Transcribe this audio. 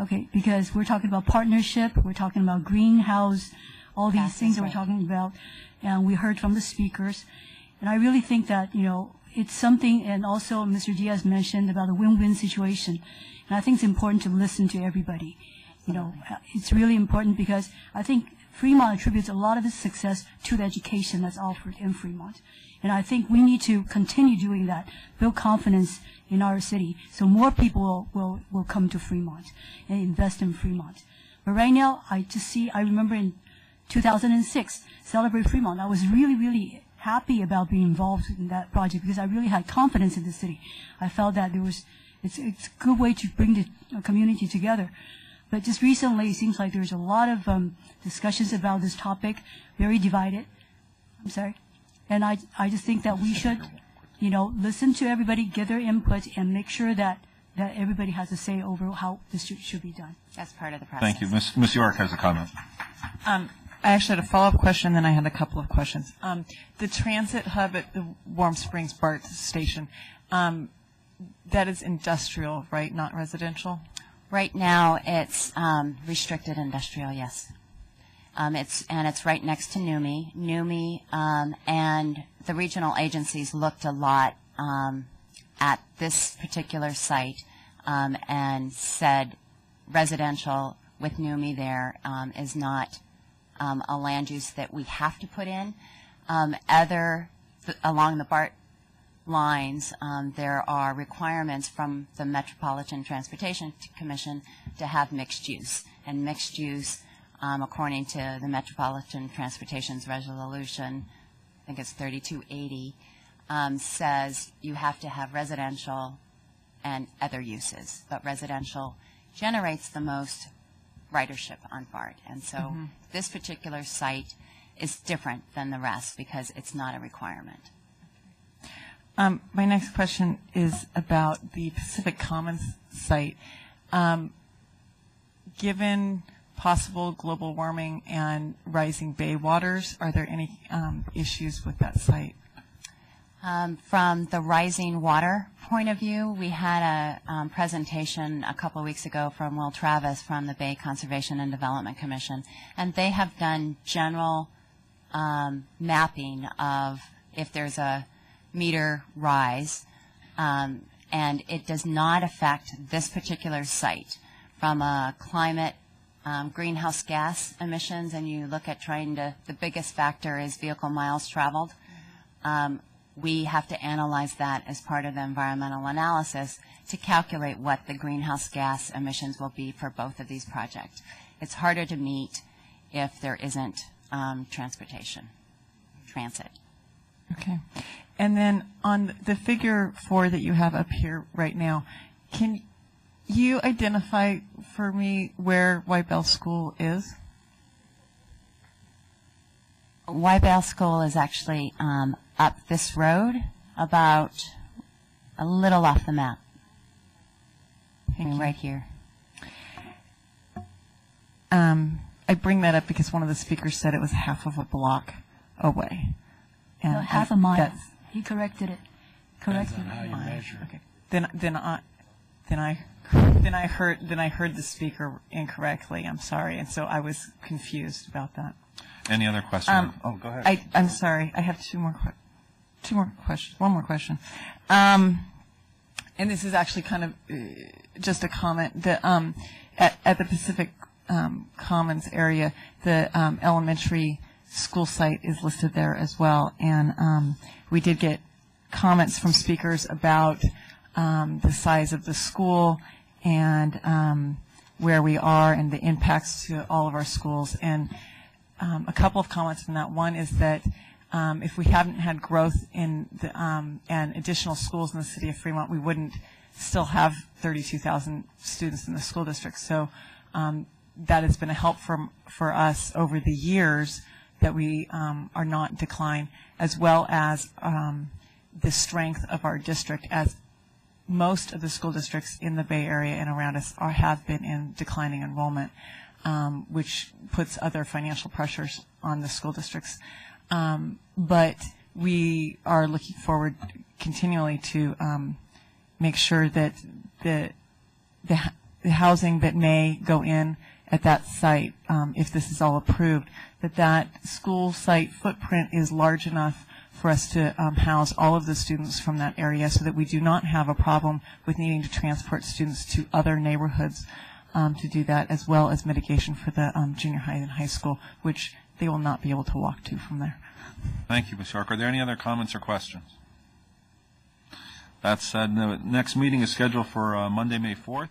Okay, because we're talking about partnership, we're talking about greenhouse, all these things that we're talking about, and we heard from the speakers. And I really think that, you know, it's something, and also Mr. Diaz mentioned about a win-win situation. And I think it's important to listen to everybody. You know, it's really important because I think Fremont attributes a lot of its success to the education that's offered in Fremont. And I think we need to continue doing that, build confidence in our city, so more people will come to Fremont and invest in Fremont. But right now, I remember in 2006, Celebrate Fremont, I was really, really happy about being involved in that project because I really had confidence in the city. I felt that it's a good way to bring the community together. But just recently, it seems like there's a lot of discussions about this topic, very divided. I'm sorry. And I just think that we should, you know, listen to everybody, get their input, and make sure that everybody has a say over how this should be done. That's part of the process. Thank you. Ms. York has a comment. I actually had a follow-up question, then I had a couple of questions. The transit hub at the Warm Springs BART station, that is industrial, right, not residential? Right now, it's restricted industrial, yes. It's right next to NUMMI. NUMMI and the regional agencies looked a lot at this particular site and said residential with NUMMI there is not a land use that we have to put in. Along the BART lines, there are requirements from the Metropolitan Transportation Commission to have mixed use. And mixed use, according to the Metropolitan Transportation's resolution, I think it's 3280, says you have to have residential and other uses. But residential generates the most ridership on BART. And so this particular site is different than the rest because it's not a requirement. My next question is about the Pacific Commons site. Given possible global warming and rising bay waters, are there any issues with that site? From the rising water point of view, we had a presentation a couple of weeks ago from Will Travis from the Bay Conservation and Development Commission, and they have done general mapping of if there's a meter rise, and it does not affect this particular site. From a climate greenhouse gas emissions, and you look at the biggest factor is vehicle miles traveled. We have to analyze that as part of the environmental analysis to calculate what the greenhouse gas emissions will be for both of these projects. It's harder to meet if there isn't transit. Okay. And then on the figure 4 that you have up here right now, can you identify for me where White Bell School is? White Bell School is actually up this road, about a little off the map. Right here. I bring that up because one of the speakers said it was half of a block away. And no, half a mile. He corrected it. Corrected it. How you measure. Okay. Then I heard the speaker incorrectly. I'm sorry, and so I was confused about that. Any other questions? Go ahead. I'm sorry. I have two more questions. One more question. And this is actually kind of just a comment that at the Pacific Commons area, the elementary school site is listed there as well. And we did get comments from speakers about the size of the school and where we are and the impacts to all of our schools. And a couple of comments from that. One is that if we hadn't had growth in the, and additional schools in the city of Fremont, we wouldn't still have 32,000 students in the school district. So that has been a help for us over the years that we are not in decline, as well as the strength of our district, as most of the school districts in the Bay Area and around us have been in declining enrollment, which puts other financial pressures on the school districts. But we are looking forward continually to make sure that the housing that may go in at that site, if this is all approved, that school site footprint is large enough for us to house all of the students from that area so that we do not have a problem with needing to transport students to other neighborhoods to do that, as well as mitigation for the junior high and high school, which they will not be able to walk to from there. Thank you, Ms. York. Are there any other comments or questions? That said, the next meeting is scheduled for Monday, May 4th.